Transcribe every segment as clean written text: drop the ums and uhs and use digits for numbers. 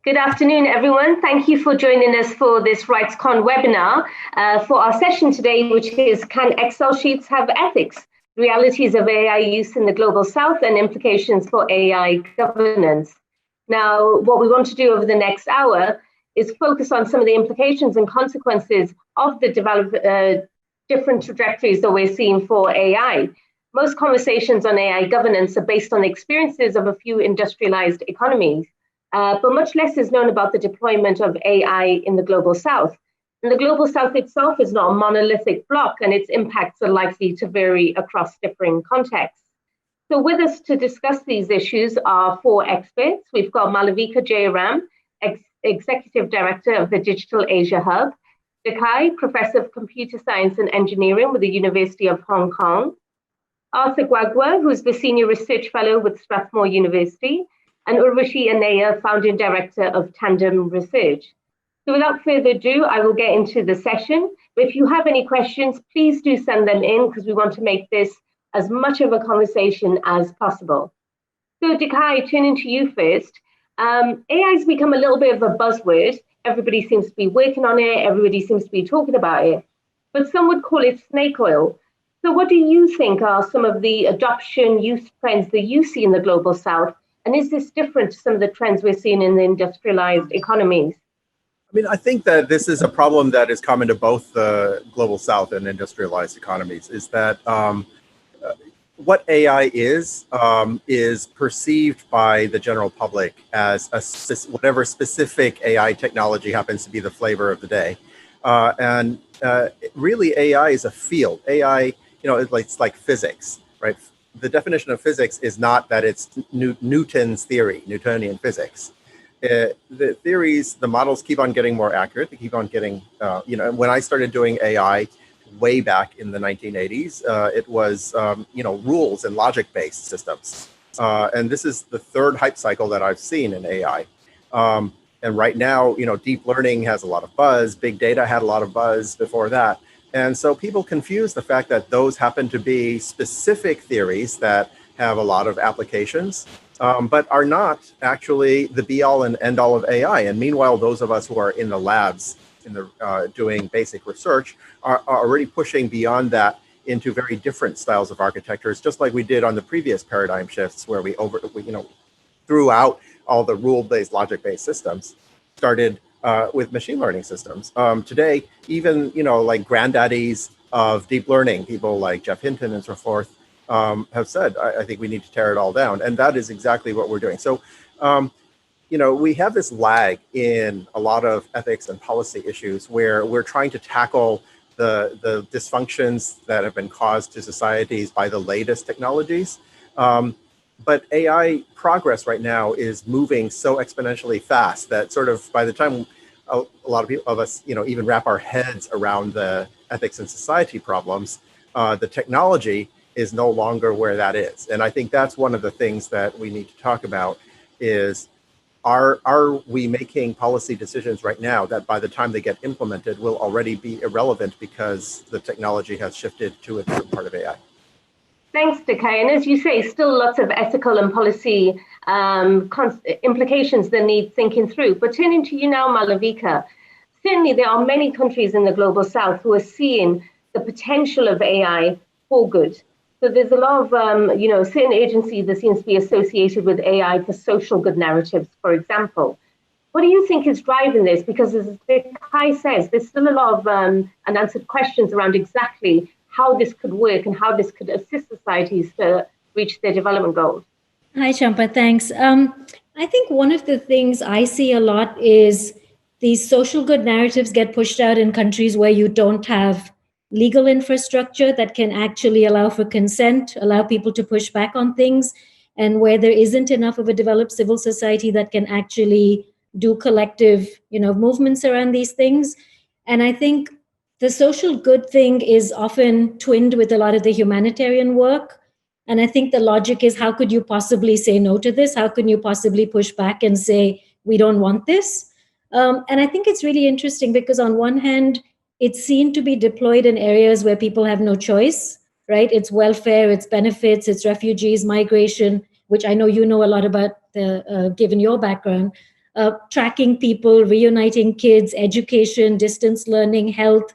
Good afternoon, everyone. Thank you for joining us for this RightsCon webinar for our session today, which is Can Excel Sheets Have Ethics? Realities of AI Use in the Global South and Implications for AI Governance. Now, what we want to do over the next hour is focus on some of the implications and consequences of the different trajectories that we're seeing for AI. Most conversations on AI governance are based on the experiences of a few industrialized economies. But much less is known about the deployment of AI in the Global South. And the Global South itself is not a monolithic block, and its impacts are likely to vary across differing contexts. So with us to discuss these issues are four experts. We've got Malavika Jayaram, Executive Director of the Digital Asia Hub, Dekai, Professor of Computer Science and Engineering with the University of Hong Kong, Arthur Gwagwa, who's the Senior Research Fellow with Strathmore University, and Urvashi Aneja, Founding Director of Tandem Research. So without further ado, I will get into the session. But if you have any questions, please do send them in because we want to make this as much of a conversation as possible. So Dekai, turning to you first. AI has become a little bit of a buzzword. Everybody seems to be working on it. Everybody seems to be talking about it. But some would call it snake oil. So what do you think are some of the adoption use trends that you see in the Global South? And is this different to some of the trends we're seeing in the industrialized economies? I mean, I think that this is a problem that is common to both the Global South and industrialized economies, is that what AI is perceived by the general public as whatever specific AI technology happens to be the flavor of the day. Really, AI is a field. AI, it's like physics, right? The definition of physics is not that it's Newton's theory, Newtonian physics. The theories, the models keep on getting more accurate. They keep on getting, when I started doing AI way back in the 1980s, it was, rules and logic-based systems. And this is the third hype cycle that I've seen in AI. And right now, deep learning has a lot of buzz. Big data had a lot of buzz before that. And so people confuse the fact that those happen to be specific theories that have a lot of applications, but are not actually the be-all and end-all of AI. And meanwhile, those of us who are in the labs, doing basic research, are already pushing beyond that into very different styles of architectures, just like we did on the previous paradigm shifts, where we threw out all the rule-based, logic-based systems, started with machine learning systems. Today, even, like granddaddies of deep learning, people like Jeff Hinton and so forth, have said, I think we need to tear it all down. And that is exactly what we're doing. So, we have this lag in a lot of ethics and policy issues where we're trying to tackle the dysfunctions that have been caused to societies by the latest technologies. But AI progress right now is moving so exponentially fast that sort of by the time a lot of us, even wrap our heads around the ethics and society problems, the technology is no longer where that is. And I think that's one of the things that we need to talk about is, are we making policy decisions right now that by the time they get implemented will already be irrelevant because the technology has shifted to a different part of AI? Thanks, Dekai. And as you say, still lots of ethical and policy implications that need thinking through. But turning to you now, Malavika, certainly there are many countries in the Global South who are seeing the potential of AI for good. So there's a lot of, certain agencies that seems to be associated with AI for social good narratives, for example. What do you think is driving this? Because as Dekai says, there's still a lot of unanswered questions around exactly how this could work and how this could assist societies to reach their development goals. Hi, Champa, thanks. I think one of the things I see a lot is these social good narratives get pushed out in countries where you don't have legal infrastructure that can actually allow for consent, allow people to push back on things, and where there isn't enough of a developed civil society that can actually do collective, movements around these things. And I think the social good thing is often twinned with a lot of the humanitarian work. And I think the logic is, how could you possibly say no to this? How can you possibly push back and say, we don't want this? And I think it's really interesting because on one hand, it's seen to be deployed in areas where people have no choice, right? It's welfare, it's benefits, it's refugees, migration, which I know you know a lot about, given your background. tracking people, reuniting kids, education, distance learning, health.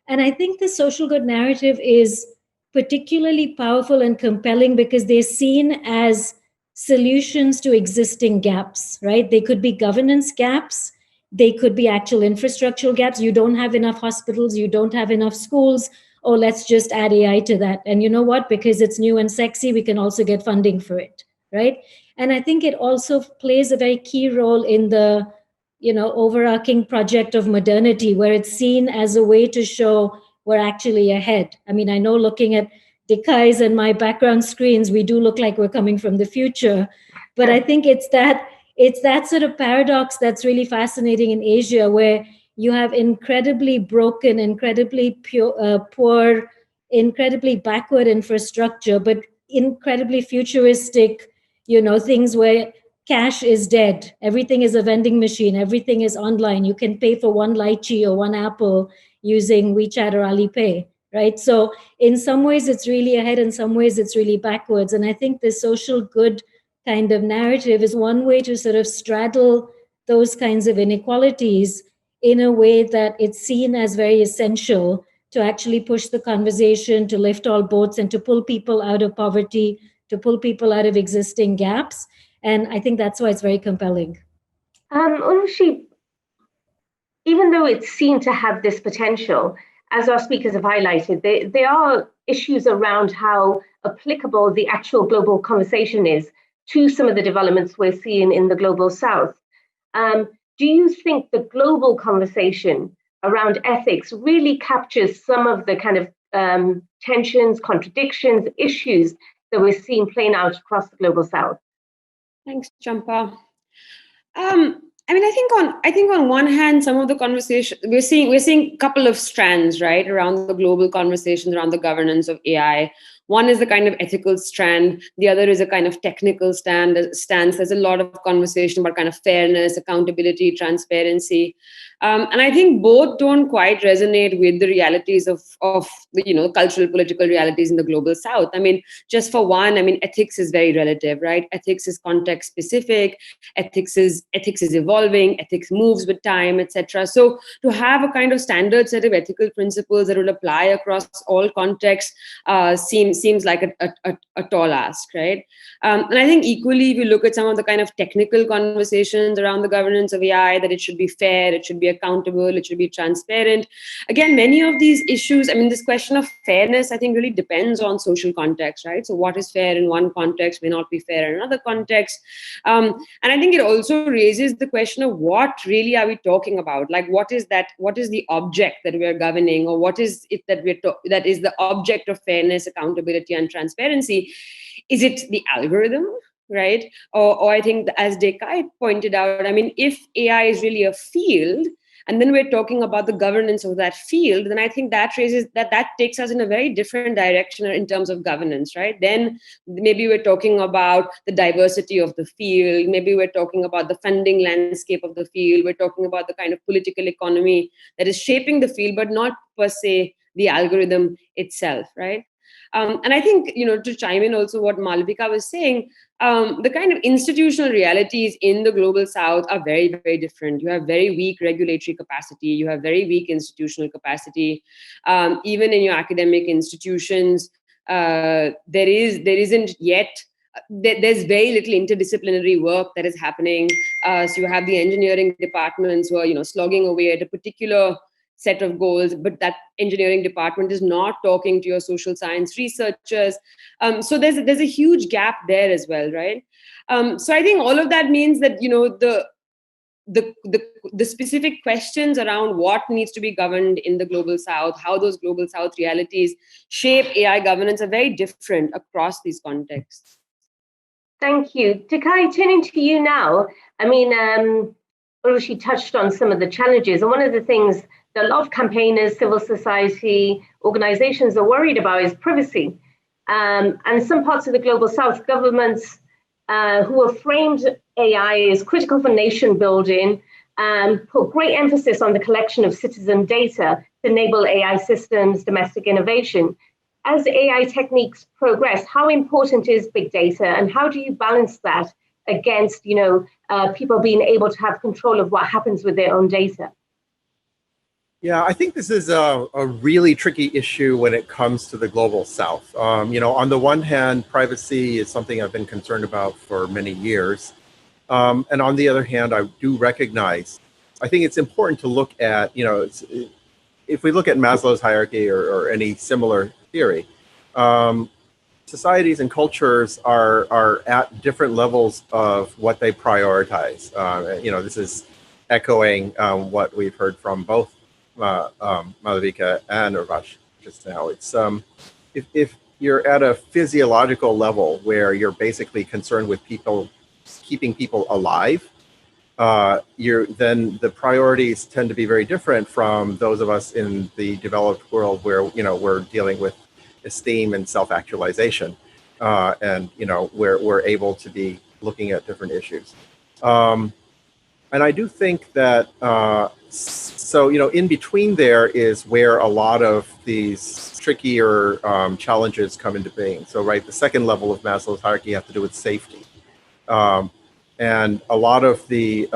And I think the social good narrative is particularly powerful and compelling because they're seen as solutions to existing gaps, right? They could be governance gaps. They could be actual infrastructural gaps. You don't have enough hospitals. You don't have enough schools. Oh, let's just add AI to that. And you know what? Because it's new and sexy, we can also get funding for it, right? And I think it also plays a very key role in the, overarching project of modernity, where it's seen as a way to show we're actually ahead. I mean, I know looking at Dekai's and my background screens, we do look like we're coming from the future. But I think it's that sort of paradox that's really fascinating in Asia, where you have incredibly broken, incredibly poor, incredibly backward infrastructure, but incredibly futuristic, things where cash is dead. Everything is a vending machine. Everything is online. You can pay for one lychee or one apple using WeChat or Alipay, right? So in some ways it's really ahead, in some ways it's really backwards. And I think the social good kind of narrative is one way to sort of straddle those kinds of inequalities in a way that it's seen as very essential to actually push the conversation, to lift all boats, and to pull people out of poverty, to pull people out of existing gaps. And I think that's why it's very compelling. Urvashi, even though it's seen to have this potential, as our speakers have highlighted, there are issues around how applicable the actual global conversation is to some of the developments we're seeing in the global south. Do you think the global conversation around ethics really captures some of the kind of tensions, contradictions, issues that we're seeing playing out across the global south? Thanks, Champa. I think on one hand, some of the conversation we're seeing a couple of strands, right, around the global conversations around the governance of AI. One is the kind of ethical strand. The other is a kind of technical stance. There's a lot of conversation about kind of fairness, accountability, transparency. And I think both don't quite resonate with the realities of the, cultural, political realities in the global south. I mean, just for one, ethics is very relative, right? Ethics is context specific. Ethics is evolving. Ethics moves with time, etc. So to have a kind of standard set of ethical principles that will apply across all contexts seems like a tall ask, right? And I think equally, if you look at some of the kind of technical conversations around the governance of AI, that it should be fair, it should be accountable, it should be transparent. Again, many of these issues, this question of fairness, I think really depends on social context, right? So what is fair in one context may not be fair in another context. And I think it also raises the question of what really are we talking about? Like, what is the object that we are governing, or what is it that is the object of fairness, accountability, and transparency? Is it the algorithm, right? Or I think, as Dekai pointed out, if AI is really a field, and then we're talking about the governance of that field, then I think that takes us in a very different direction in terms of governance, right? Then maybe we're talking about the diversity of the field. Maybe we're talking about the funding landscape of the field. We're talking about the kind of political economy that is shaping the field, but not per se the algorithm itself, right? And I think, to chime in also what Malavika was saying, the kind of institutional realities in the global south are very, very different. You have very weak regulatory capacity. You have very weak institutional capacity. Even in your academic institutions, there's very little interdisciplinary work that is happening. So you have the engineering departments who are, slogging away at a particular set of goals, but that engineering department is not talking to your social science researchers. So there's a huge gap there as well, right? So I think all of that means that the specific questions around what needs to be governed in the global south, how those global south realities shape AI governance, are very different across these contexts. Thank you. Dekai, turning to you now. Urvashi touched on some of the challenges, and one of the things that a lot of campaigners, civil society organizations are worried about is privacy. And some parts of the global south, governments who have framed AI as critical for nation building, put great emphasis on the collection of citizen data to enable AI systems, domestic innovation. As AI techniques progress, how important is big data, and how do you balance that against, people being able to have control of what happens with their own data? Yeah, I think this is a really tricky issue when it comes to the global south. On the one hand, privacy is something I've been concerned about for many years. And on the other hand, I do recognize, I think it's important to look at, if we look at Maslow's hierarchy or any similar theory, societies and cultures are at different levels of what they prioritize. This is echoing what we've heard from both Malavika and Urvashi just now. It's if you're at a physiological level where you're basically concerned with keeping people alive, then the priorities tend to be very different from those of us in the developed world where we're dealing with esteem and self-actualization, and we're able to be looking at different issues. And I do think that in between there is where a lot of these trickier challenges come into being. So the second level of Maslow's hierarchy have to do with safety. And a lot of the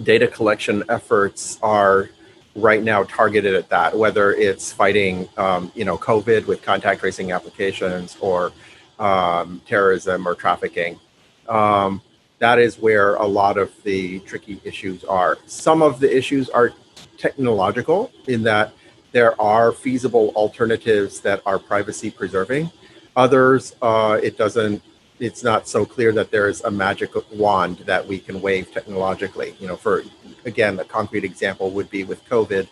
data collection efforts are right now targeted at that, whether it's fighting, COVID with contact tracing applications or terrorism or trafficking. That is where a lot of the tricky issues are. Some of the issues are technological in that there are feasible alternatives that are privacy preserving. Others, it's not so clear that there's a magic wand that we can wave technologically. For, again, a concrete example would be with COVID,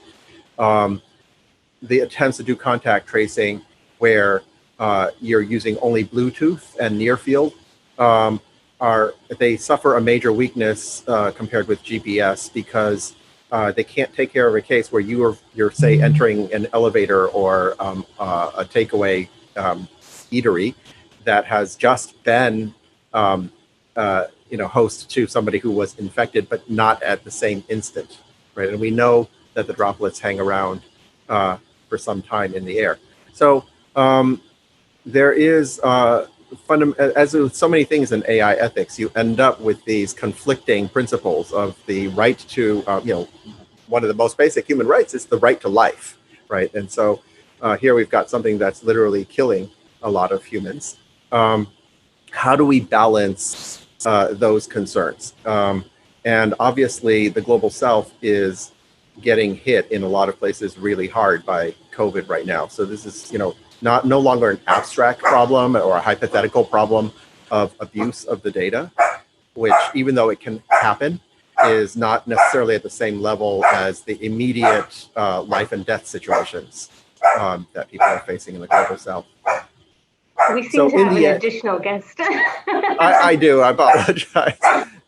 the attempts to do contact tracing where you're using only Bluetooth and near field, they suffer a major weakness compared with GPS because they can't take care of a case where you're say entering an elevator or a takeaway eatery that has just been host to somebody who was infected, but not at the same instant, right? And we know that the droplets hang around for some time in the air. So there is as with so many things in AI ethics, you end up with these conflicting principles of the right to, one of the most basic human rights is the right to life, right? And so here we've got something that's literally killing a lot of humans. How do we balance those concerns? And obviously the global south is getting hit in a lot of places really hard by COVID right now. So this is, no longer an abstract problem or a hypothetical problem of abuse of the data, which even though it can happen, is not necessarily at the same level as the immediate life and death situations that people are facing in the global south. We seem to have an additional guest. I do. I apologize.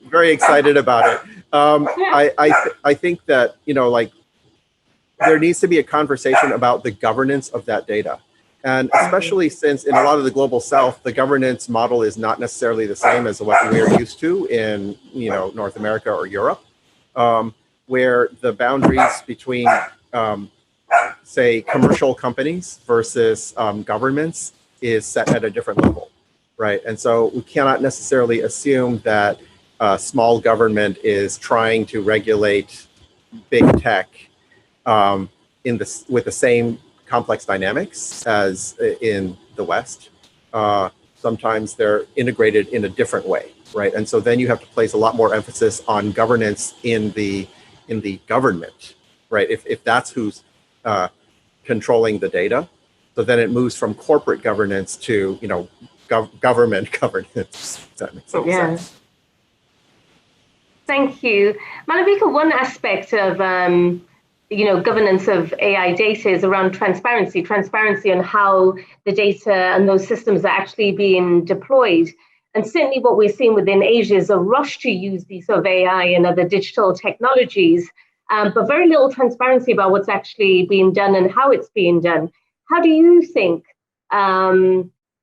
Very excited about it. I think that, there needs to be a conversation about the governance of that data. And especially since in a lot of the global south, the governance model is not necessarily the same as what we're used to in, North America or Europe, where the boundaries between, say, commercial companies versus governments is set at a different level, right? And so we cannot necessarily assume that small government is trying to regulate big tech with the same complex dynamics as in the West. Sometimes they're integrated in a different way, right? And so then you have to place a lot more emphasis on governance in the government, right? If that's who's controlling the data, so then it moves from corporate governance to government governance. If that makes sense. Thank you, Malavika. One aspect of governance of AI data is around transparency on how the data and those systems are actually being deployed. And certainly what we're seeing within Asia is a rush to use these sort of AI and other digital technologies, but very little transparency about what's actually being done and how it's being done. How do you think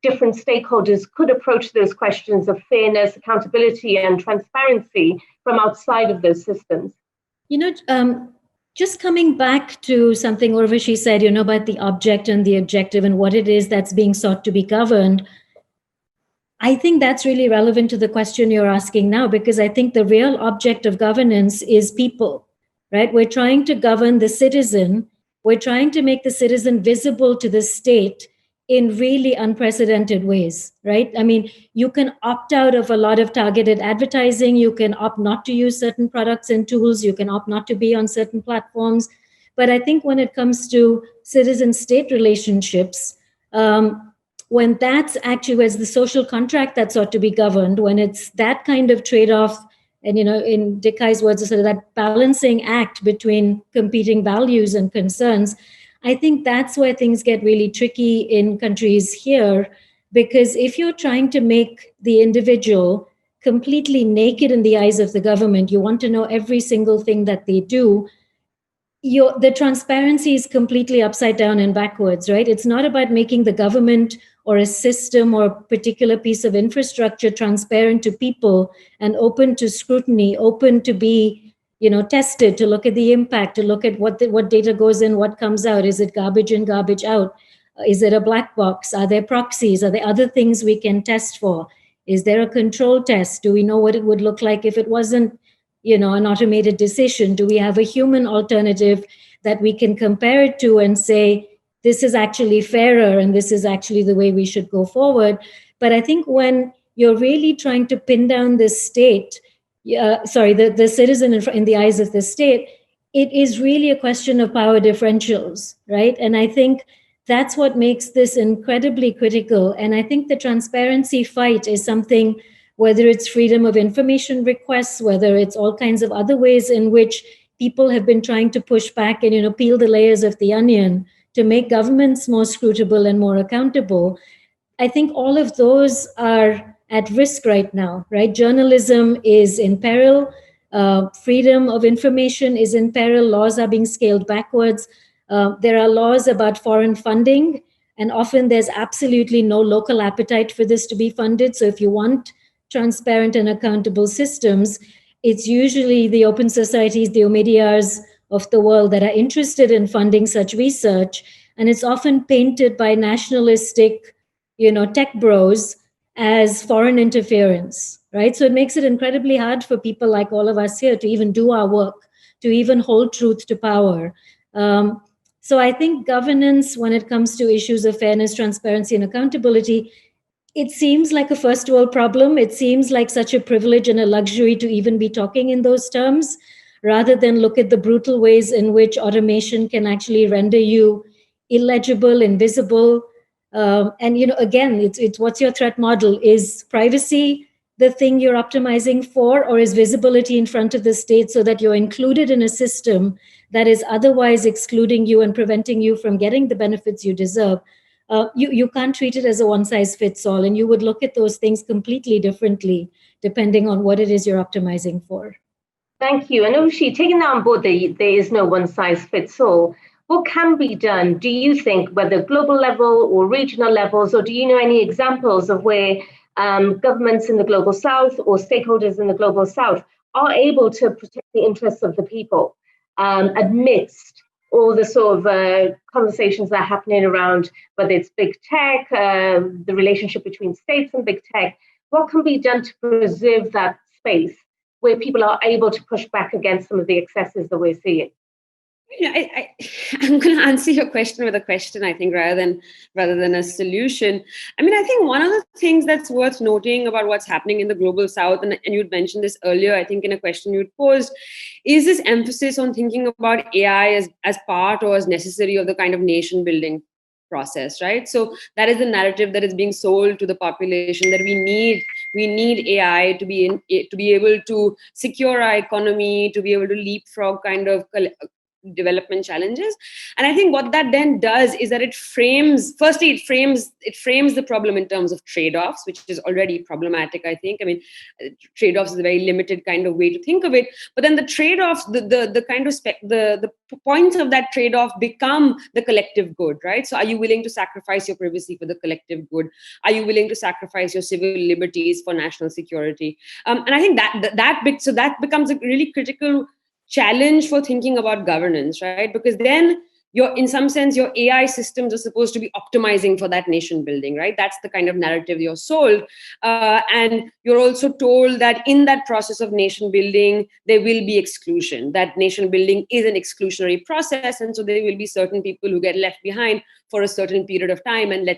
different stakeholders could approach those questions of fairness, accountability, and transparency from outside of those systems? Just coming back to something Urvashi said, about the object and the objective and what it is that's being sought to be governed. I think that's really relevant to the question you're asking now, because I think the real object of governance is people, right? We're trying to govern the citizen. We're trying to make the citizen visible to the state in really unprecedented ways, right? I mean, you can opt out of a lot of targeted advertising. You can opt not to use certain products and tools. You can opt not to be on certain platforms. But I think when it comes to citizen-state relationships, when that's actually where's the social contract that's ought to be governed, when it's that kind of trade-off, and in Dickey's words, sort of that balancing act between competing values and concerns, I think that's where things get really tricky in countries here, because if you're trying to make the individual completely naked in the eyes of the government, you want to know every single thing that they do, the transparency is completely upside down and backwards, right? It's not about making the government or a system or a particular piece of infrastructure transparent to people and open to scrutiny, open to be, tested, to look at the impact, to look at what data goes in, what comes out. Is it garbage in, garbage out? Is it a black box? Are there proxies? Are there other things we can test for? Is there a control test? Do we know what it would look like if it wasn't an automated decision? Do we have a human alternative that we can compare it to and say, this is actually fairer and this is actually the way we should go forward? But I think when you're really trying to pin down the state, the citizen in the eyes of the state, it is really a question of power differentials, right? And I think that's what makes this incredibly critical. And I think the transparency fight is something, whether it's freedom of information requests, whether it's all kinds of other ways in which people have been trying to push back and peel the layers of the onion to make governments more scrutable and more accountable. I think all of those are at risk right now, right? Journalism is in peril. Freedom of information is in peril. Laws are being scaled backwards. There are laws about foreign funding, and often there's absolutely no local appetite for this to be funded. So if you want transparent and accountable systems, it's usually the open societies, the Omidyars of the world that are interested in funding such research. And it's often painted by nationalistic, tech bros as foreign interference, right? So it makes it incredibly hard for people like all of us here to even do our work, to even hold truth to power. So I think governance, when it comes to issues of fairness, transparency, and accountability, it seems like a first world problem. It seems like such a privilege and a luxury to even be talking in those terms, rather than look at the brutal ways in which automation can actually render you illegible, invisible. And again, it's what's your threat model? Is privacy the thing you're optimizing for, or is visibility in front of the state so that you're included in a system that is otherwise excluding you and preventing you from getting the benefits you deserve? You can't treat it as a one size fits all, and you would look at those things completely differently depending on what it is you're optimizing for. Thank you. And Urvashi, taking that on board, there is no one size fits all. What can be done, do you think, whether global level or regional levels, or do you know any examples of where governments in the global south or stakeholders in the global south are able to protect the interests of the people amidst all the sort of conversations that are happening around, whether it's big tech, the relationship between states and big tech? What can be done to preserve that space where people are able to push back against some of the excesses that we're seeing? I'm going to answer your question with a question, I think, rather than a solution. I mean, I think one of the things that's worth noting about what's happening in the global south, and you'd mentioned this earlier, I think, in a question you'd posed, is this emphasis on thinking about AI as part or as necessary of the kind of nation building process, right? So that is the narrative that is being sold to the population, that we need AI to be able to secure our economy, to be able to leapfrog kind of development challenges. And I think what that then does is that it frames the problem in terms of trade-offs, which is already problematic, I think. I mean, trade-offs is a very limited kind of way to think of it. But then the trade-offs, the points of that trade-off become the collective good, right? So are you willing to sacrifice your privacy for the collective good? Are you willing to sacrifice your civil liberties for national security? And I think that becomes a really critical challenge for thinking about governance, right? Because then in some sense, your AI systems are supposed to be optimizing for that nation building, right? That's the kind of narrative you're sold. And you're also told that in that process of nation building, there will be exclusion, that nation building is an exclusionary process. And so there will be certain people who get left behind for a certain period of time, and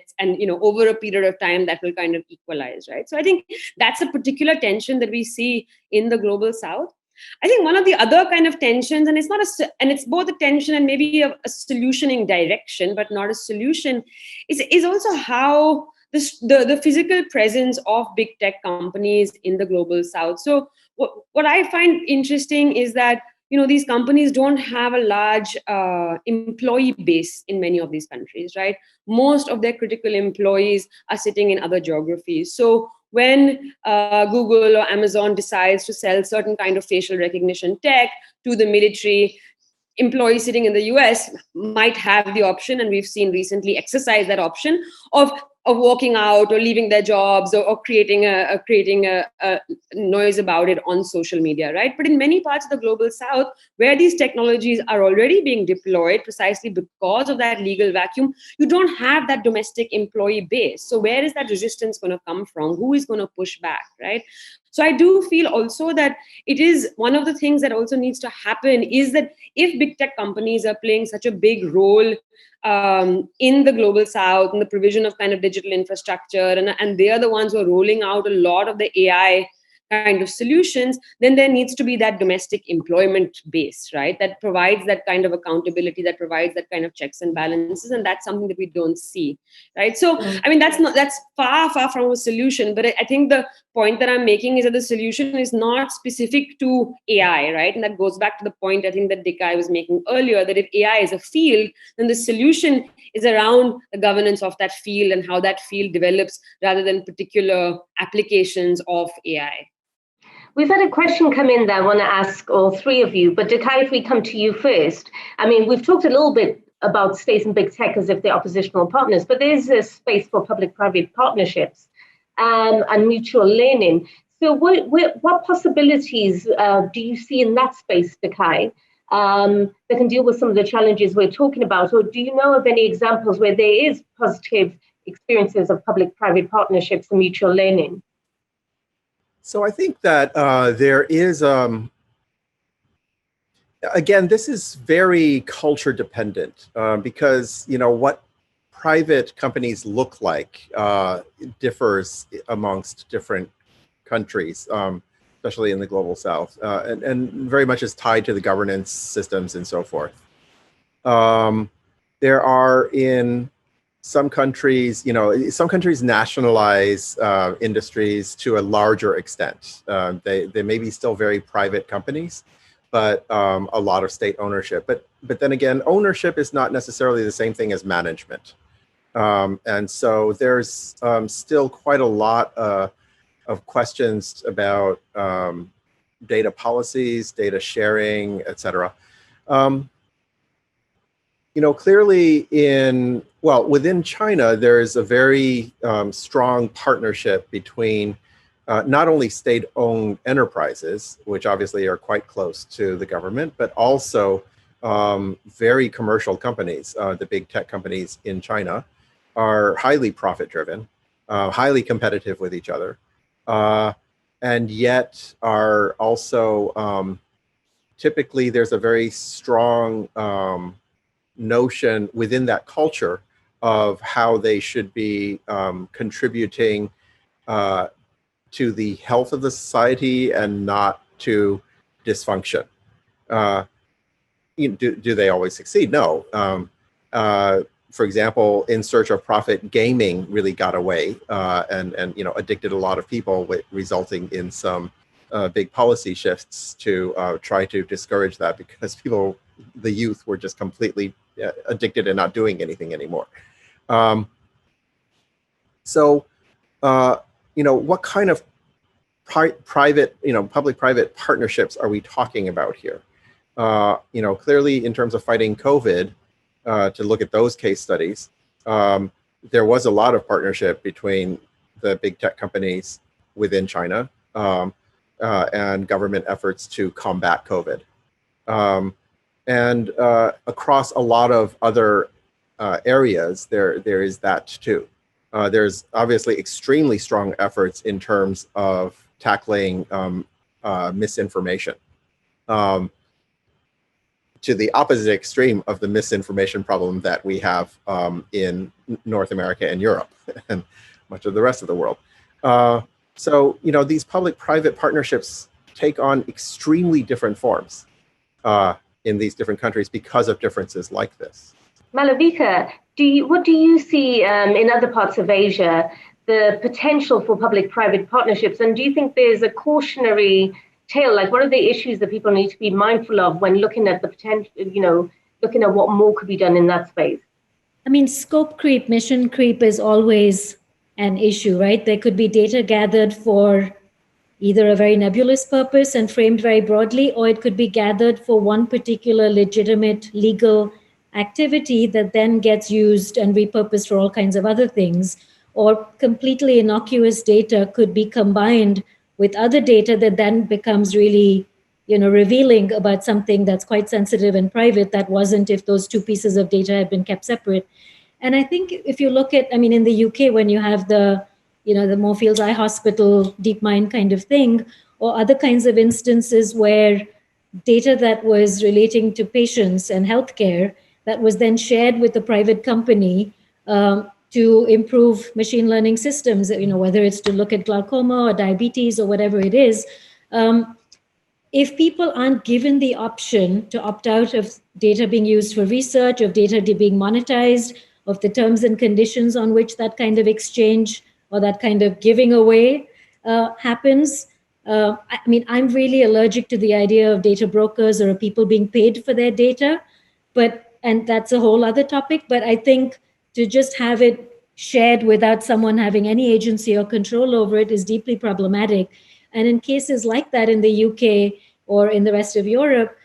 over a period of time that will kind of equalize, right? So I think that's a particular tension that we see in the global South. I think one of the other kind of tensions, and it's both a tension and maybe a solutioning direction, but not a solution, is also how the physical presence of big tech companies in the global South. So what I find interesting is that these companies don't have a large employee base in many of these countries, right? Most of their critical employees are sitting in other geographies. So when Google or Amazon decides to sell certain kind of facial recognition tech to the military, employees sitting in the US might have the option, and we've seen recently exercise that option of walking out or leaving their jobs or creating a noise about it on social media, right? But in many parts of the global South, where these technologies are already being deployed precisely because of that legal vacuum, you don't have that domestic employee base. So where is that resistance going to come from? Who is going to push back, right? So I do feel also that it is one of the things that also needs to happen is that if big tech companies are playing such a big role in the global South, in the provision of kind of digital infrastructure, and they are the ones who are rolling out a lot of the AI kind of solutions, then there needs to be that domestic employment base, right? That provides that kind of accountability, that provides that kind of checks and balances, and that's something that we don't see, right? So, I mean, that's far from a solution, but I think the point that I'm making is that the solution is not specific to AI, right? And that goes back to the point I think that Dikai was making earlier, that if AI is a field, then the solution is around the governance of that field and how that field develops rather than particular applications of AI. We've had a question come in that I want to ask all three of you, but Dikai, if we come to you first. I mean, we've talked a little bit about states and big tech as if they're oppositional partners, but there's a space for public-private partnerships and mutual learning. So what possibilities do you see in that space, Dikai, that can deal with some of the challenges we're talking about? Or do you know of any examples where there is positive experiences of public-private partnerships and mutual learning? So I think that there is, again, this is very culture dependent because, what private companies look like differs amongst different countries, especially in the global South, and very much is tied to the governance systems and so forth. There are in some countries, some countries nationalize industries to a larger extent. They may be still very private companies, but a lot of state ownership. But then again, ownership is not necessarily the same thing as management. And so there's still quite a lot of questions about data policies, data sharing, et cetera. Clearly within China, there's a very strong partnership between not only state-owned enterprises, which obviously are quite close to the government, but also very commercial companies. The big tech companies in China are highly profit-driven, highly competitive with each other, and yet are also typically there's a very strong notion within that culture of how they should be contributing to the health of the society and not to dysfunction. Do they always succeed? No. For example, in search of profit, gaming really got away and addicted a lot of people, resulting in some big policy shifts to try to discourage that because the youth were just completely addicted and not doing anything anymore. What kind of private, public-private partnerships are we talking about here? Clearly in terms of fighting COVID, to look at those case studies, there was a lot of partnership between the big tech companies within China and government efforts to combat COVID. And across a lot of other areas, there is that too. There's obviously extremely strong efforts in terms of tackling misinformation, to the opposite extreme of the misinformation problem that we have in North America and Europe and much of the rest of the world. So, these public-private partnerships take on extremely different forms in these different countries because of differences like this. Malavika, what do you see in other parts of Asia, the potential for public-private partnerships? And do you think there's a cautionary tale? Like, what are the issues that people need to be mindful of when looking at the potential, looking at what more could be done in that space? I mean, scope creep, mission creep is always an issue, right? There could be data gathered for either a very nebulous purpose and framed very broadly, or it could be gathered for one particular legitimate legal activity that then gets used and repurposed for all kinds of other things. Or completely innocuous data could be combined with other data that then becomes really, revealing about something that's quite sensitive and private that wasn't if those two pieces of data had been kept separate. And I think if you look at, in the UK, when you have the Moorfields Eye Hospital DeepMind kind of thing, or other kinds of instances where data that was relating to patients and healthcare that was then shared with the private company to improve machine learning systems, whether it's to look at glaucoma or diabetes or whatever it is. If people aren't given the option to opt out of data being used for research, of data being monetized, of the terms and conditions on which that kind of exchange or that kind of giving away happens, I'm really allergic to the idea of data brokers or people being paid for their data, and that's a whole other topic. But I think to just have it shared without someone having any agency or control over it is deeply problematic. And in cases like that in the UK or in the rest of Europe,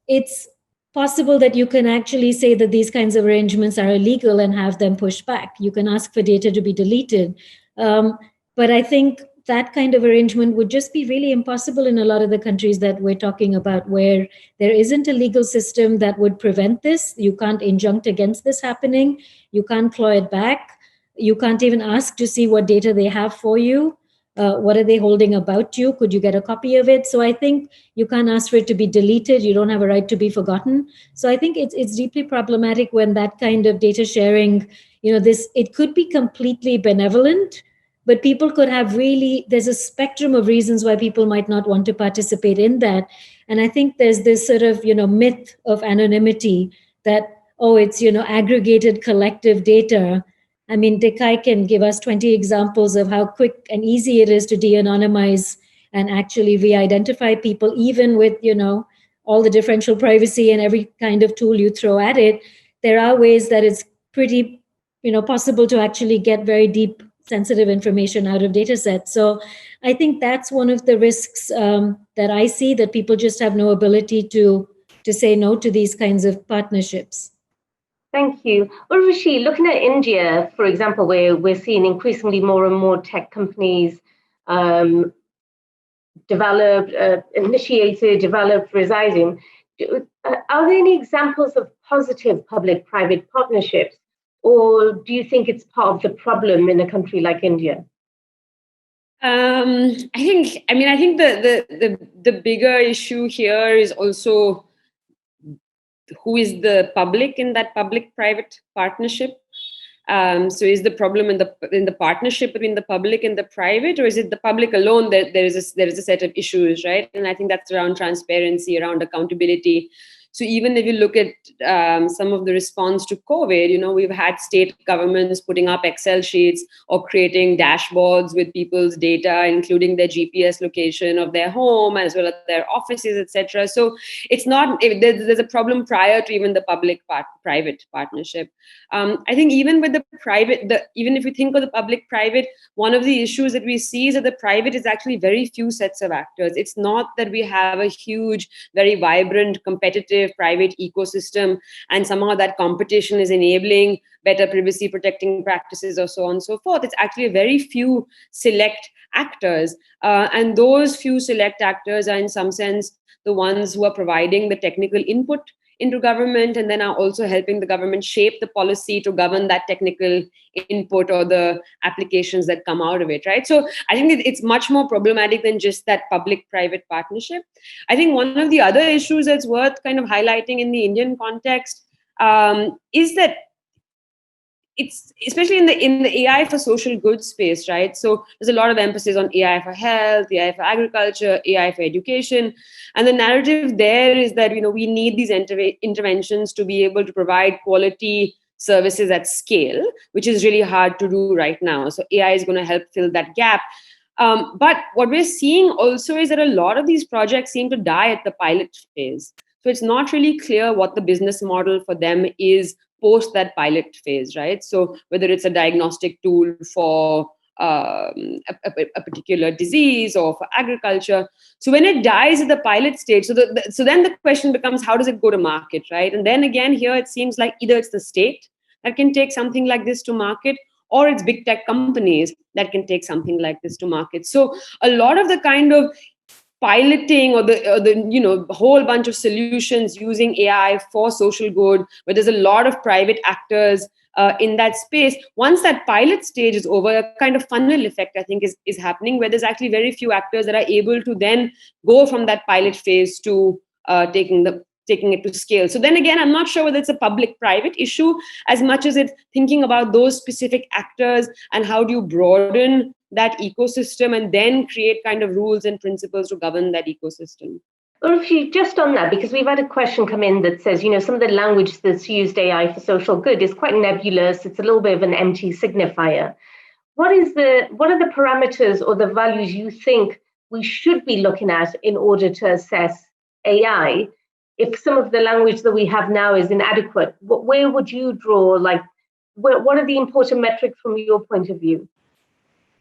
it's possible that you can actually say that these kinds of arrangements are illegal and have them pushed back. You can ask for data to be deleted. But I think that kind of arrangement would just be really impossible in a lot of the countries that we're talking about, where there isn't a legal system that would prevent this. You can't injunct against this happening. You can't claw it back. You can't even ask to see what data they have for you. What are they holding about you? Could you get a copy of it? So I think you can't ask for it to be deleted. You don't have a right to be forgotten. So I think it's deeply problematic when that kind of data sharing, it could be completely benevolent, but people could have there's a spectrum of reasons why people might not want to participate in that. And I think there's this sort of, myth of anonymity that, it's, aggregated collective data. Dekai can give us 20 examples of how quick and easy it is to de-anonymize and actually re-identify people, even with, all the differential privacy and every kind of tool you throw at it. There are ways that it's pretty, possible to actually get very deep, sensitive information out of data sets. So I think that's one of the risks that I see, that people just have no ability to say no to these kinds of partnerships. Thank you. Urvashi, looking at India, for example, where we're seeing increasingly more and more tech companies developed, residing, are there any examples of positive public-private partnerships, or do you think it's part of the problem in a country like India? I think the bigger issue here is also who is the public in that public-private partnership. So is the problem in the partnership between the public and the private, or is it the public alone that there is a set of issues, right? And I think that's around transparency, around accountability. So even if you look at some of the response to COVID, we've had state governments putting up Excel sheets or creating dashboards with people's data, including their GPS location of their home as well as their offices, etc. So it's not, there's a problem prior to even the public-private partnership. I think even with the private, even if you think of the public-private, one of the issues that we see is that the private is actually very few sets of actors. It's not that we have a huge, very vibrant, competitive competitive private ecosystem, and somehow that competition is enabling better privacy protecting practices or so on and so forth. It's actually a very few select actors. And those few select actors are in some sense the ones who are providing the technical input into government, and then are also helping the government shape the policy to govern that technical input or the applications that come out of it, right? So I think it's much more problematic than just that public-private partnership. I think one of the other issues that's worth kind of highlighting in the Indian context is that it's especially in the AI for social good space, right? So there's a lot of emphasis on AI for health, AI for agriculture, AI for education, and the narrative there is that we need these interventions to be able to provide quality services at scale, which is really hard to do right now. So AI is going to help fill that gap. But what we're seeing also is that a lot of these projects seem to die at the pilot phase. So it's not really clear what the business model for them is post that pilot phase, right? So whether it's a diagnostic tool for a particular disease or for agriculture. So when it dies at the pilot stage, so then the question becomes, how does it go to market, right? And then again, here it seems like either it's the state that can take something like this to market, or it's big tech companies that can take something like this to market. So a lot of the kind of piloting or the whole bunch of solutions using AI for social good, where there's a lot of private actors in that space. Once that pilot stage is over, a kind of funnel effect, I think, is happening, where there's actually very few actors that are able to then go from that pilot phase to taking it to scale. So then again, I'm not sure whether it's a public-private issue as much as it's thinking about those specific actors and how do you broaden that ecosystem and then create kind of rules and principles to govern that ecosystem. Urvashi, just on that, because we've had a question come in that says, some of the language that's used AI for social good is quite nebulous. It's a little bit of an empty signifier. What are the parameters or the values you think we should be looking at in order to assess AI? If some of the language that we have now is inadequate, where would you draw, what are the important metrics from your point of view?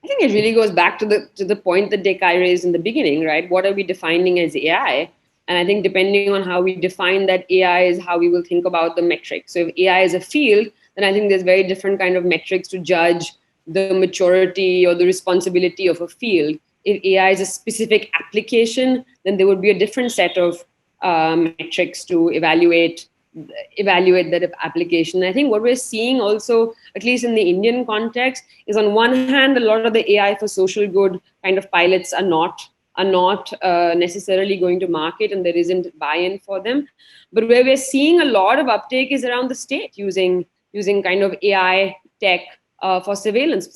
I think it really goes back to the point that Dekai raised in the beginning, right? What are we defining as AI? And I think depending on how we define that AI is how we will think about the metrics. So if AI is a field, then I think there's very different kind of metrics to judge the maturity or the responsibility of a field. If AI is a specific application, then there would be a different set of metrics to evaluate that application. I think what we're seeing also, at least in the Indian context, is on one hand, a lot of the AI for social good kind of pilots are not necessarily going to market, and there isn't buy-in for them. But where we're seeing a lot of uptake is around the state using kind of AI tech for surveillance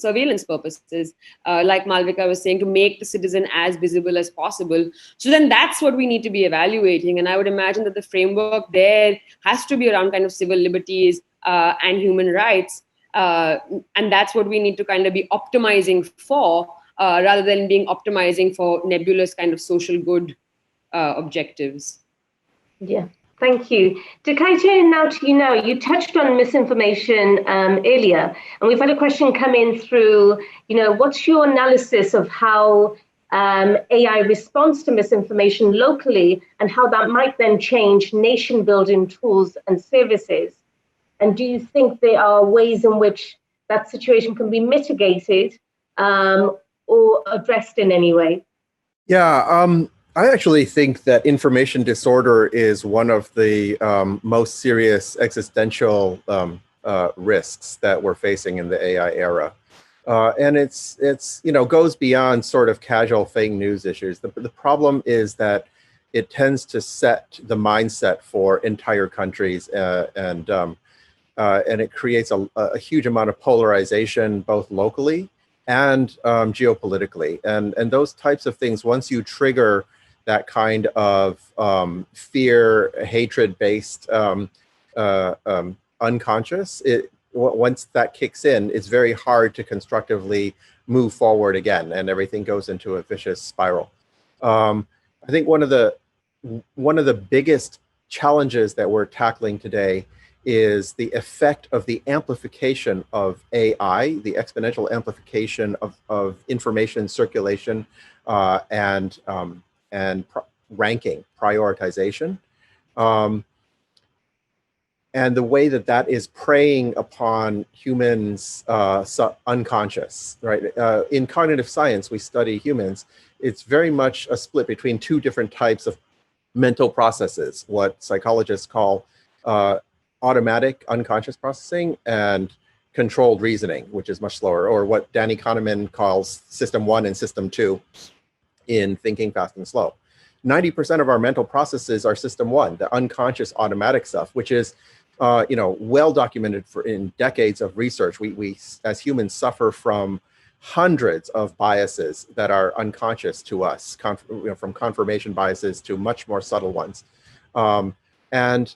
purposes, like Malavika was saying, to make the citizen as visible as possible. So then that's what we need to be evaluating. And I would imagine that the framework there has to be around kind of civil liberties and human rights. And that's what we need to kind of be optimizing for, rather than being optimizing for nebulous kind of social good objectives. Yeah. Thank you. Dekai, now to you now. You touched on misinformation earlier, and we've had a question come in through, what's your analysis of how AI responds to misinformation locally and how that might then change nation-building tools and services? And do you think there are ways in which that situation can be mitigated or addressed in any way? Yeah, I actually think that information disorder is one of the most serious existential risks that we're facing in the AI era. And it's goes beyond sort of casual fake news issues. The problem is that it tends to set the mindset for entire countries, and it creates a huge amount of polarization, both locally and geopolitically. And those types of things, once you trigger that kind of fear, hatred-based unconscious, once that kicks in, it's very hard to constructively move forward again, and everything goes into a vicious spiral. I think one of the biggest challenges that we're tackling today is the effect of the amplification of AI, the exponential amplification of information circulation and ranking, prioritization. and the way that that is preying upon humans' unconscious, right? In cognitive science, we study humans. It's very much a split between two different types of mental processes, what psychologists call automatic unconscious processing and controlled reasoning, which is much slower, or what Danny Kahneman calls system 1 and system 2 in Thinking Fast and Slow. 90% of our mental processes are system 1, the unconscious automatic stuff, which is well documented in decades of research. We as humans suffer from hundreds of biases that are unconscious to us, from confirmation biases to much more subtle ones. And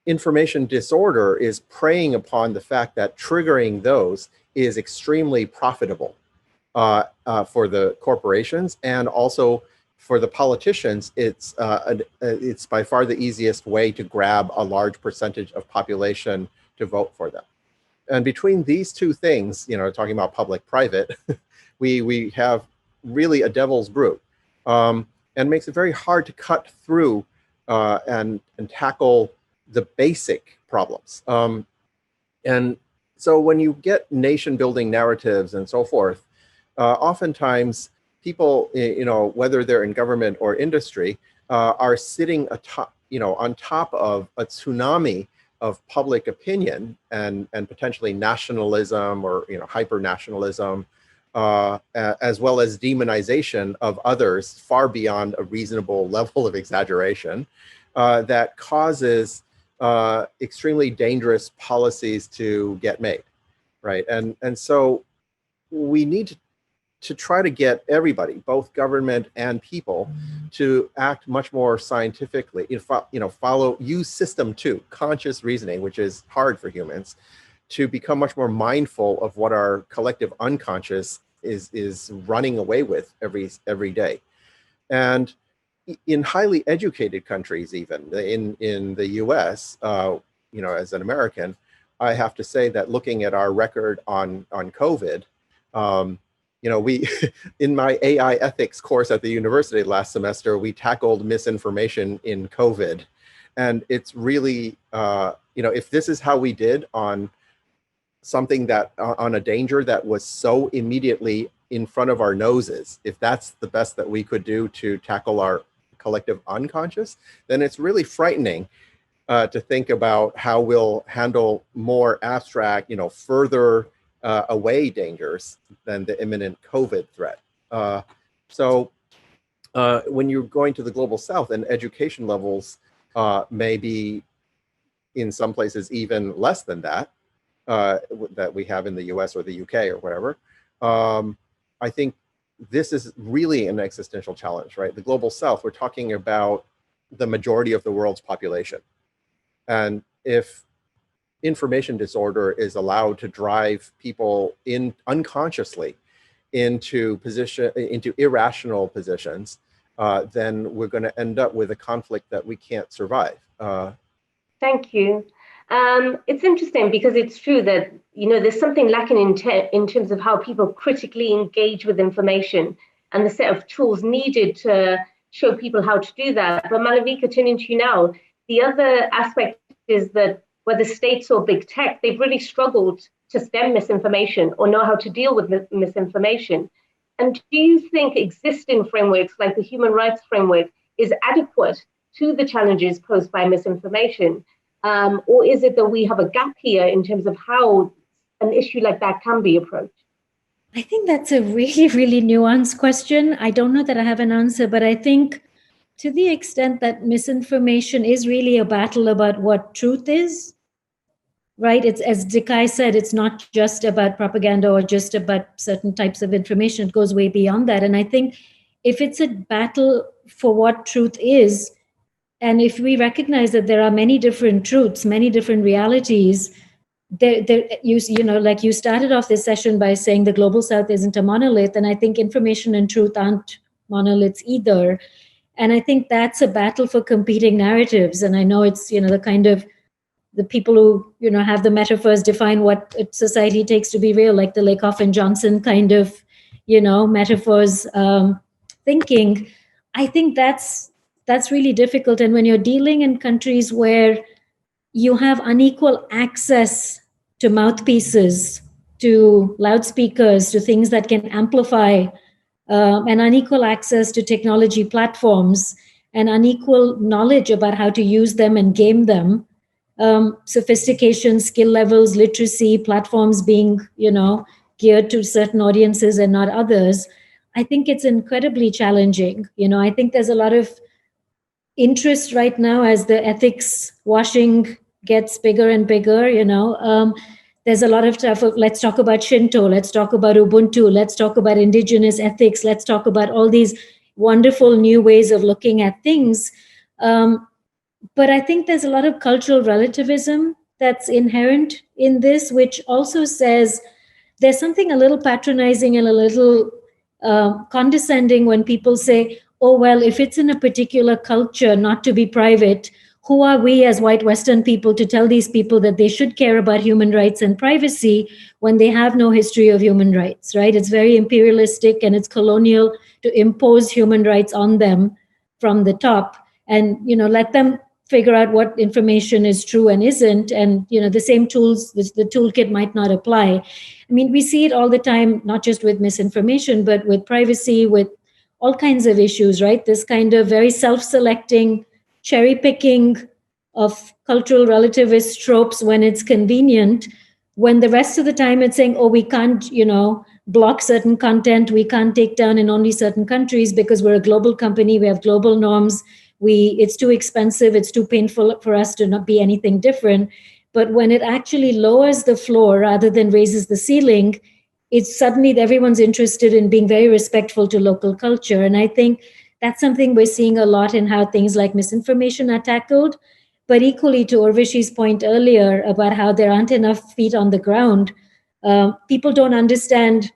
information disorder is preying upon the fact that triggering those is extremely profitable for the corporations, and also for the politicians. It's by far the easiest way to grab a large percentage of population to vote for them. And between these two things, talking about public-private, we have really a devil's brew, and makes it very hard to cut through and tackle the basic problems. And so when you get nation-building narratives and so forth, oftentimes people, whether they're in government or industry, are sitting atop, on top of a tsunami of public opinion and potentially nationalism or hyper-nationalism, as well as demonization of others far beyond a reasonable level of exaggeration, that causes extremely dangerous policies to get made, right? And so we need to try to get everybody, both government and people, to act much more scientifically, use system 2, conscious reasoning, which is hard for humans, to become much more mindful of what our collective unconscious is running away with every day. And in highly educated countries, even in the US, as an American, I have to say that looking at our record on COVID, we, in my AI ethics course at the university last semester, we tackled misinformation in COVID. And it's really, if this is how we did on something on a danger that was so immediately in front of our noses, if that's the best that we could do to tackle our collective unconscious, then it's really frightening to think about how we'll handle more abstract, further away dangers than the imminent COVID threat. So when you're going to the global south, and education levels may be in some places even less than that we have in the US or the UK or whatever, I think this is really an existential challenge, right? The global south, we're talking about the majority of the world's population. And if information disorder is allowed to drive people unconsciously into irrational positions, then we're going to end up with a conflict that we can't survive. Thank you. It's interesting because it's true that, there's something lacking in terms of how people critically engage with information and the set of tools needed to show people how to do that. But Malavika, turning to you now, the other aspect is that whether states or big tech, they've really struggled to stem misinformation or know how to deal with misinformation. And do you think existing frameworks like the human rights framework is adequate to the challenges posed by misinformation? Or is it that we have a gap here in terms of how an issue like that can be approached? I think that's a really, really nuanced question. I don't know that I have an answer, but I think to the extent that misinformation is really a battle about what truth is, right? It's, as Dikai said, it's not just about propaganda or just about certain types of information. It goes way beyond that. And I think if it's a battle for what truth is, and if we recognize that there are many different truths, many different realities, like you started off this session by saying the global south isn't a monolith, and I think information and truth aren't monoliths either. And I think that's a battle for competing narratives. And I know it's, the people who, have the metaphors define what a society takes to be real, like the Lakoff and Johnson kind of, metaphors thinking. I think that's really difficult. And when you're dealing in countries where you have unequal access to mouthpieces, to loudspeakers, to things that can amplify, and unequal access to technology platforms, and unequal knowledge about how to use them and game them. Sophistication, skill levels, literacy, platforms being, geared to certain audiences and not others. I think it's incredibly challenging. I think there's a lot of interest right now as the ethics washing gets bigger and bigger. There's a lot of stuff of, let's talk about Shinto, let's talk about Ubuntu, let's talk about indigenous ethics, let's talk about all these wonderful new ways of looking at things. But I think there's a lot of cultural relativism that's inherent in this, which also says there's something a little patronizing and a little condescending when people say, oh, well, if it's in a particular culture not to be private, who are we as white Western people to tell these people that they should care about human rights and privacy when they have no history of human rights, right? It's very imperialistic and it's colonial to impose human rights on them from the top and, let them figure out what information is true and isn't. And, the same tools, the toolkit might not apply. I mean, we see it all the time, not just with misinformation, but with privacy, with all kinds of issues, right? This kind of very self-selecting, cherry picking of cultural relativist tropes when it's convenient, when the rest of the time it's saying, oh, we can't, block certain content, we can't take down in only certain countries because we're a global company, we have global norms, it's too expensive, it's too painful for us to not be anything different. But when it actually lowers the floor rather than raises the ceiling, it's suddenly everyone's interested in being very respectful to local culture. And I think that's something we're seeing a lot in how things like misinformation are tackled. But equally, to Urvashi's point earlier about how there aren't enough feet on the ground, people don't understand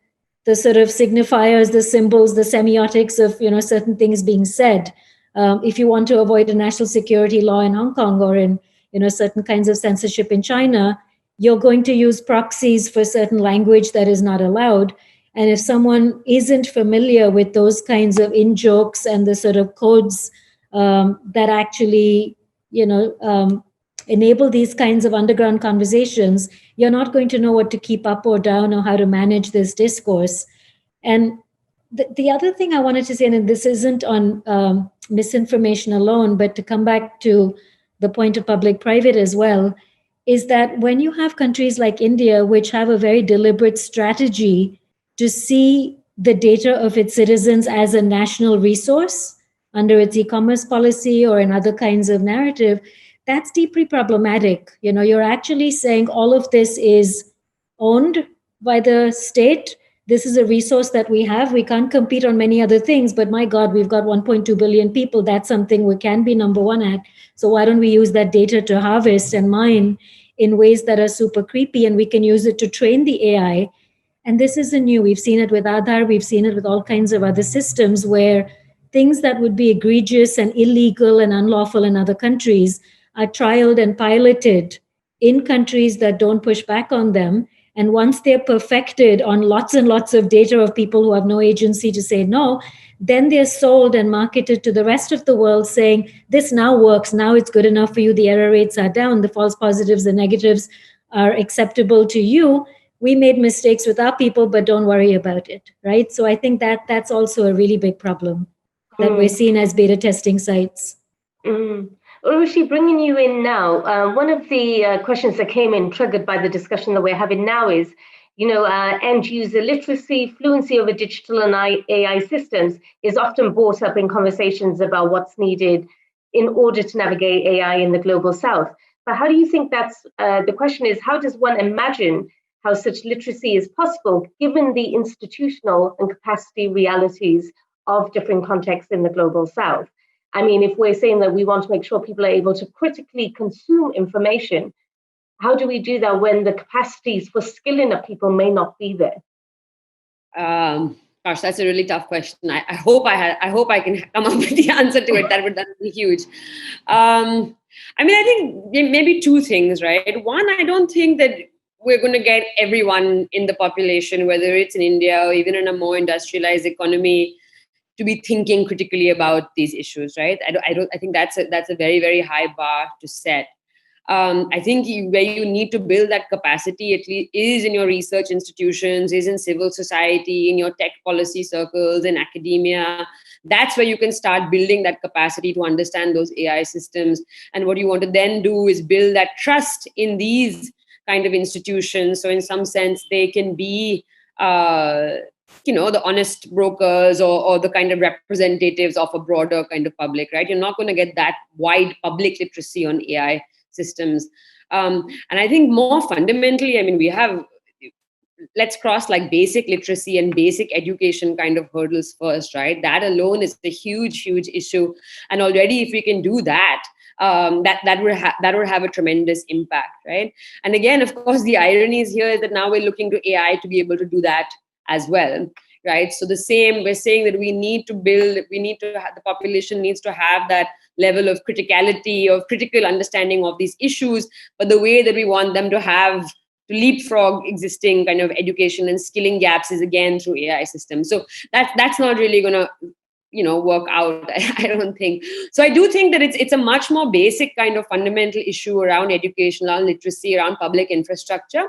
the sort of signifiers, the symbols, the semiotics of certain things being said. If you want to avoid a national security law in Hong Kong or in certain kinds of censorship in China, you're going to use proxies for certain language that is not allowed. And if someone isn't familiar with those kinds of in-jokes and the sort of codes that actually, enable these kinds of underground conversations, you're not going to know what to keep up or down or how to manage this discourse. And the other thing I wanted to say, and this isn't on misinformation alone, but to come back to the point of public-private as well, is that when you have countries like India, which have a very deliberate strategy to see the data of its citizens as a national resource under its e-commerce policy or in other kinds of narrative, that's deeply problematic. You're actually saying all of this is owned by the state. This is a resource that we have. We can't compete on many other things, but my God, we've got 1.2 billion people. That's something we can be number one at. So why don't we use that data to harvest and mine in ways that are super creepy, and we can use it to train the AI. And this isn't new. We've seen it with Aadhaar. We've seen it with all kinds of other systems where things that would be egregious and illegal and unlawful in other countries are trialed and piloted in countries that don't push back on them. And once they're perfected on lots and lots of data of people who have no agency to say no, then they're sold and marketed to the rest of the world saying, this now works, now it's good enough for you, the error rates are down, the false positives, the negatives are acceptable to you. We made mistakes with our people, but don't worry about it, right? So I think that's also a really big problem that we're seeing as beta testing sites. Urvashi, bringing you in now, one of the questions that came in triggered by the discussion that we're having now is, end user literacy, fluency over digital and AI systems is often brought up in conversations about what's needed in order to navigate AI in the global south. But how do you think the question is, how does one imagine how such literacy is possible given the institutional and capacity realities of different contexts in the global south? I mean, if we're saying that we want to make sure people are able to critically consume information, how do we do that when the capacities for skilling up people may not be there? Gosh, that's a really tough question. I hope I can come up with the answer to it. That would be huge. I think maybe two things, right? One, I don't think that we're going to get everyone in the population, whether it's in India or even in a more industrialized economy, to be thinking critically about these issues, right? I think that's a very, very high bar to set. I think where you need to build that capacity at least is in your research institutions, is in civil society, in your tech policy circles, in academia. That's where you can start building that capacity to understand those AI systems. And what you want to then do is build that trust in these kind of institutions. So in some sense, they can be, the honest brokers or the kind of representatives of a broader kind of public, right? You're not going to get that wide public literacy on AI systems. And I think more fundamentally, I mean, let's cross like basic literacy and basic education kind of hurdles first, right? That alone is a huge, huge issue. And already if we can do that, that would have a tremendous impact, right? And again, of course, the irony is here is that now we're looking to AI to be able to do that as well, right? So we're saying that the population needs to have that level of criticality, of critical understanding of these issues, but the way that we want them to leapfrog existing kind of education and skilling gaps is again through AI systems. So that's not really going to work out, I don't think. So I do think that it's a much more basic kind of fundamental issue around education, around literacy, around public infrastructure.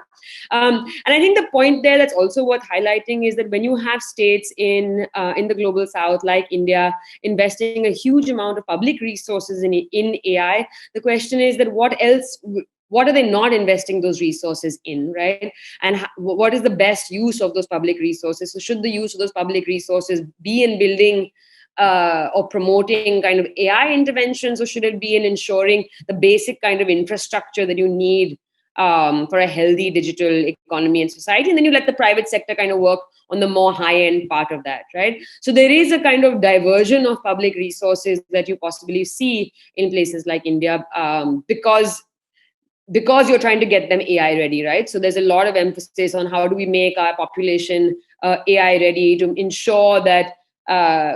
And I think the point there that's also worth highlighting is that when you have states in the global south, like India, investing a huge amount of public resources in AI, the question is that what are they not investing those resources in, right? And what is the best use of those public resources? So should the use of those public resources be in building or promoting kind of AI interventions, or should it be in ensuring the basic kind of infrastructure that you need for a healthy digital economy and society? And then you let the private sector kind of work on the more high-end part of that, right? So there is a kind of diversion of public resources that you possibly see in places like India because you're trying to get them AI ready, right? So there's a lot of emphasis on how do we make our population AI ready to ensure that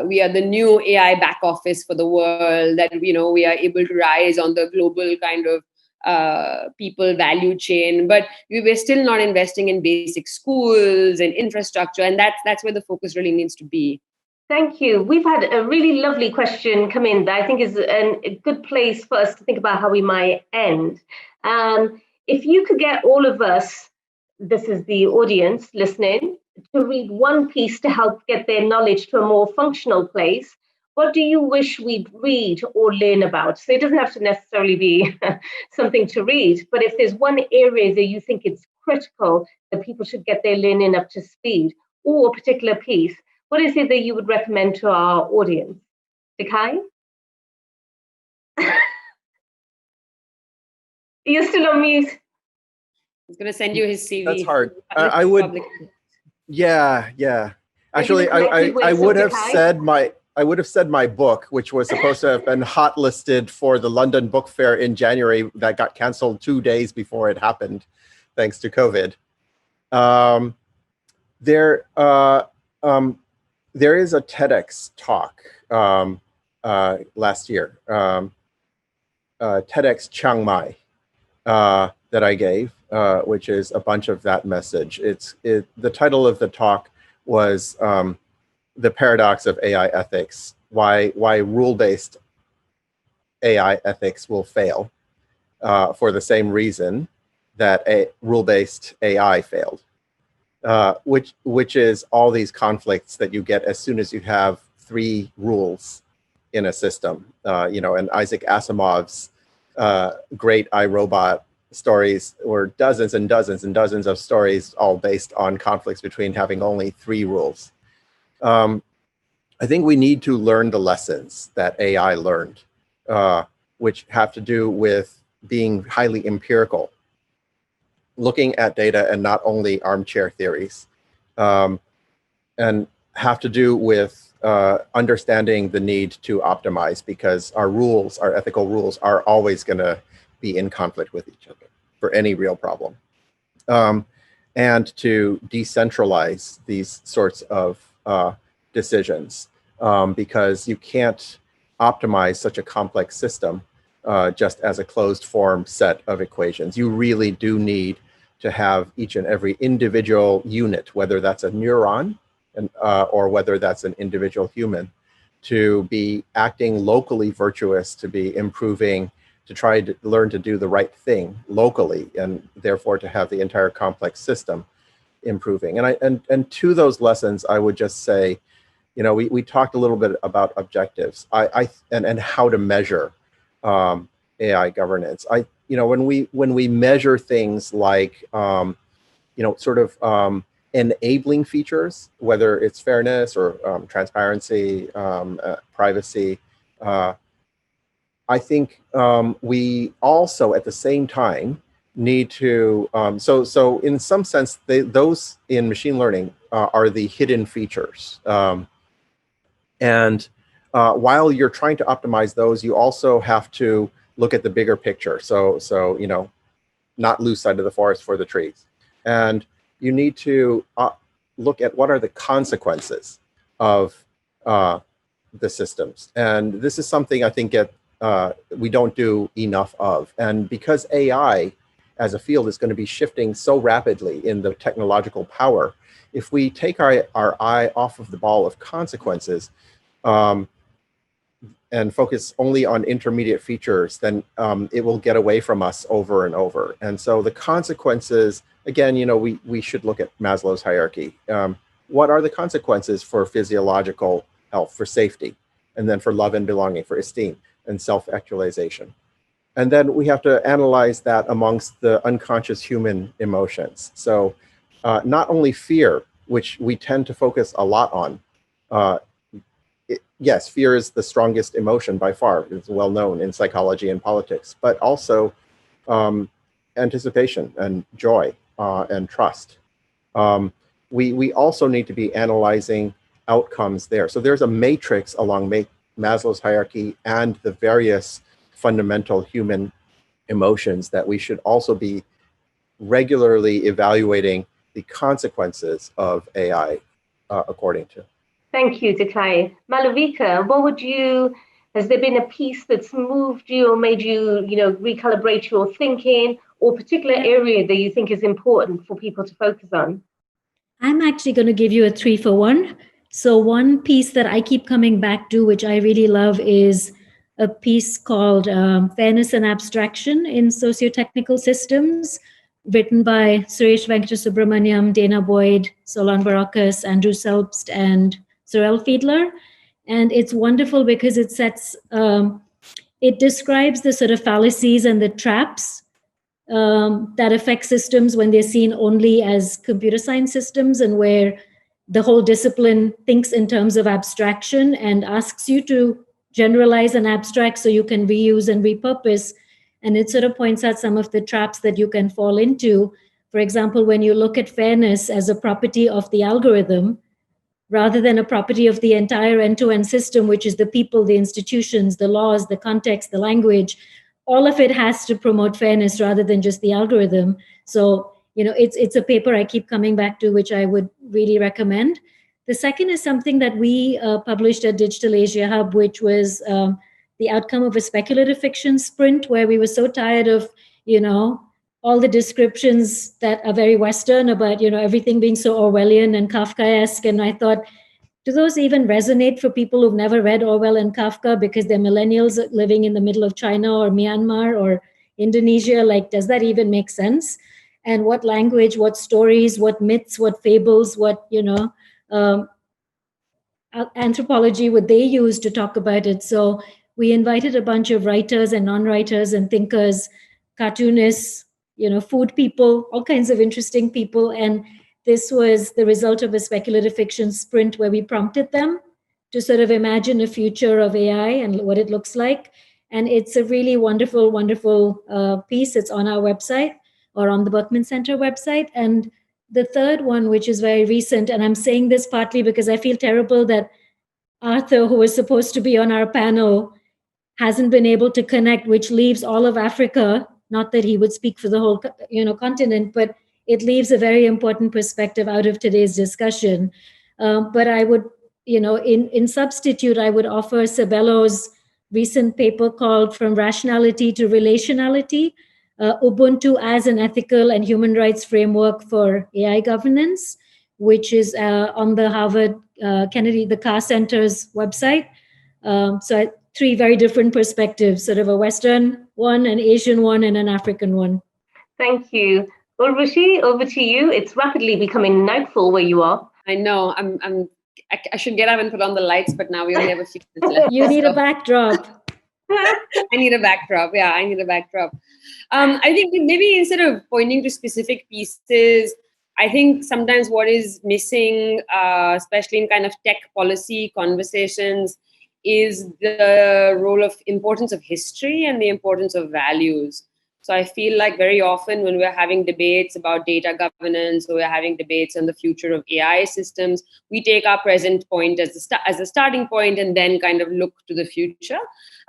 we are the new AI back office for the world, that we are able to rise on the global kind of people value chain. But we're still not investing in basic schools and infrastructure, and that's where the focus really needs to be. Thank you. We've had a really lovely question come in that I think is a good place for us to think about how we might end. If you could get all of us, this is the audience listening, to read one piece to help get their knowledge to a more functional place, what do you wish we'd read or learn about? So it doesn't have to necessarily be something to read, but if there's one area that you think it's critical that people should get their learning up to speed, or a particular piece, what is it that you would recommend to our audience? Dikai? You're still on mute. He's going to send you his CV. That's hard. I would. Yeah. Actually, I would have said my book, which was supposed to have been hot listed for the London Book Fair in January, that got canceled 2 days before it happened, thanks to COVID. There is a TEDx talk last year, TEDx Chiang Mai, that I gave, which is a bunch of that message. The title of the talk was The Paradox of AI Ethics, why rule-based AI ethics will fail for the same reason that a rule-based AI failed. Which is all these conflicts that you get as soon as you have 3 rules in a system. And Isaac Asimov's great iRobot stories were dozens and dozens and dozens of stories, all based on conflicts between having only 3 rules. I think we need to learn the lessons that AI learned, which have to do with being highly empirical, looking at data and not only armchair theories, and have to do with understanding the need to optimize, because our ethical rules are always going to be in conflict with each other for any real problem. And to decentralize these sorts of decisions, because you can't optimize such a complex system just as a closed form set of equations. You really do need to have each and every individual unit, whether that's a neuron or whether that's an individual human, to be acting locally virtuous, to be improving to try to learn to do the right thing locally, and therefore to have the entire complex system improving. And to those lessons, I would just say, we talked a little bit about objectives, and how to measure AI governance. When we measure things like enabling features, whether it's fairness or transparency, privacy, I think we also at the same time need to, so in some sense, those in machine learning are the hidden features. And while you're trying to optimize those, you also have to look at the bigger picture. So not lose sight of the forest for the trees. And you need to look at what are the consequences of the systems. And this is something I think we don't do enough of. And because AI as a field is going to be shifting so rapidly in the technological power, if we take our eye off of the ball of consequences and focus only on intermediate features, then it will get away from us over and over. And so the consequences, again, we should look at Maslow's hierarchy. What are the consequences for physiological health, for safety, and then for love and belonging, for esteem and self-actualization? And then we have to analyze that amongst the unconscious human emotions. So not only fear, which we tend to focus a lot on. Yes, fear is the strongest emotion by far. It's well known in psychology and politics, but also anticipation and joy and trust. We also need to be analyzing outcomes there. So there's a matrix along Maslow's hierarchy and the various fundamental human emotions that we should also be regularly evaluating the consequences of AI according to. Thank you, Klein. Malavika, has there been a piece that's moved you or made you, recalibrate your thinking, or particular area that you think is important for people to focus on? I'm actually going to give you a 3-for-1. So one piece that I keep coming back to, which I really love, is a piece called Fairness and Abstraction in Socio-Technical Systems, written by Suresh Venkatasubramaniam, Dana Boyd, Solon Barakas, Andrew Selbst, and Sorel Fiedler. And it's wonderful because it describes the sort of fallacies and the traps that affect systems when they're seen only as computer science systems, and where the whole discipline thinks in terms of abstraction and asks you to generalize and abstract so you can reuse and repurpose. And it sort of points out some of the traps that you can fall into. For example, when you look at fairness as a property of the algorithm, rather than a property of the entire end-to-end system, which is the people, the institutions, the laws, the context, the language, all of it has to promote fairness rather than just the algorithm. So, it's a paper I keep coming back to, which I would really recommend. The second is something that we published at Digital Asia Hub, which was the outcome of a speculative fiction sprint, where we were so tired of, all the descriptions that are very Western about, everything being so Orwellian and Kafkaesque. And I thought, do those even resonate for people who've never read Orwell and Kafka because they're millennials living in the middle of China or Myanmar or Indonesia? Like, does that even make sense? And what language, what stories, what myths, what fables, what, anthropology would they use to talk about it? So we invited a bunch of writers and non-writers and thinkers, cartoonists, food people, all kinds of interesting people. And this was the result of a speculative fiction sprint where we prompted them to sort of imagine a future of AI and what it looks like. And it's a really wonderful, wonderful piece. It's on our website or on the Berkman Center website. And the third one, which is very recent, and I'm saying this partly because I feel terrible that Arthur, who was supposed to be on our panel, hasn't been able to connect, which leaves all of Africa, not that he would speak for the whole continent, but it leaves a very important perspective out of today's discussion. But I would, in substitute, I would offer Sabello's recent paper called From Rationality to Relationality, Ubuntu as an Ethical and Human Rights Framework for AI Governance, which is on the Harvard Kennedy, the Carr Center's website. So three very different perspectives, sort of a Western one, an Asian one, and an African one. Thank you. Urvashi, over to you. It's rapidly becoming nightfall where you are. I know. I should get up and put on the lights, but now we only have a few minutes left. You need a backdrop. I need a backdrop. Yeah, I need a backdrop. I think maybe instead of pointing to specific pieces, I think sometimes what is missing, especially in kind of tech policy conversations, is the importance of history and the importance of values. So I feel like very often when we're having debates about data governance, or we're having debates on the future of AI systems, we take our present point as a starting point and then kind of look to the future.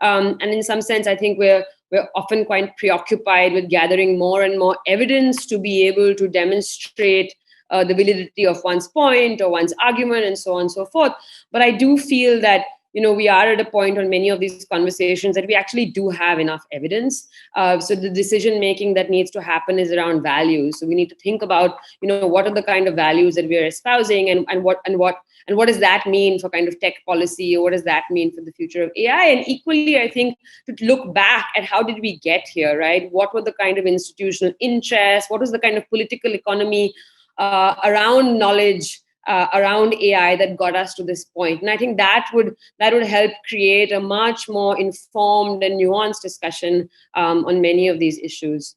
And in some sense, I think we're often quite preoccupied with gathering more and more evidence to be able to demonstrate the validity of one's point or one's argument and so on and so forth. But I do feel that we are at a point on many of these conversations that we actually do have enough evidence. So the decision making that needs to happen is around values. So we need to think about, what are the kind of values that we are espousing, and what does that mean for kind of tech policy, or what does that mean for the future of AI? And equally, I think to look back at how did we get here, right? What were the kind of institutional interests? What was the kind of political economy around knowledge, around AI that got us to this point? And I think that would help create a much more informed and nuanced discussion on many of these issues.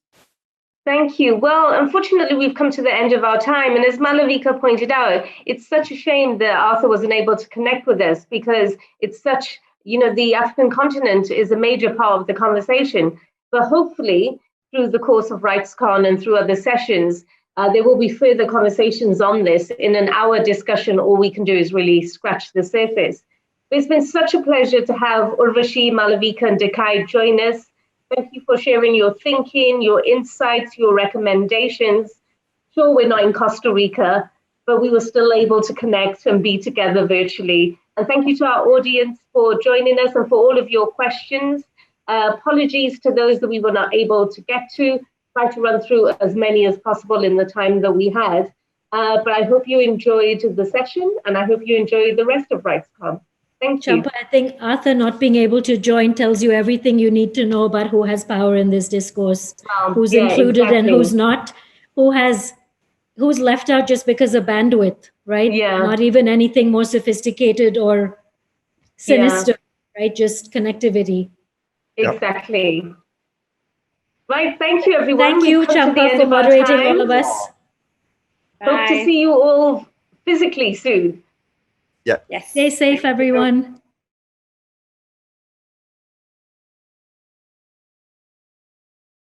Thank you. Well, unfortunately, we've come to the end of our time. And as Malavika pointed out, it's such a shame that Arthur wasn't able to connect with us, because it's such, the African continent is a major part of the conversation. But hopefully, through the course of RightsCon and through other sessions, there will be further conversations on this. In an hour discussion, all we can do is really scratch the surface. It's been such a pleasure to have Urvashi, Malavika, and Dekai join us. Thank you for sharing your thinking, your insights, your recommendations. Sure, we're not in Costa Rica, but we were still able to connect and be together virtually. And thank you to our audience for joining us and for all of your questions. Apologies to those that we were not able to get to. Try to run through as many as possible in the time that we had. But I hope you enjoyed the session, and I hope you enjoyed the rest of RightsCon. Thank you. Champa, I think Arthur not being able to join tells you everything you need to know about who has power in this discourse, who's included exactly, and who's not, who's left out just because of bandwidth, right? Yeah. Not even anything more sophisticated or sinister, right? Just connectivity. Exactly. Yep. Right, thank you, everyone. Thank you, Champa, for moderating all of us. Bye. Hope to see you all physically soon. Yeah. Yes. Stay safe, everyone.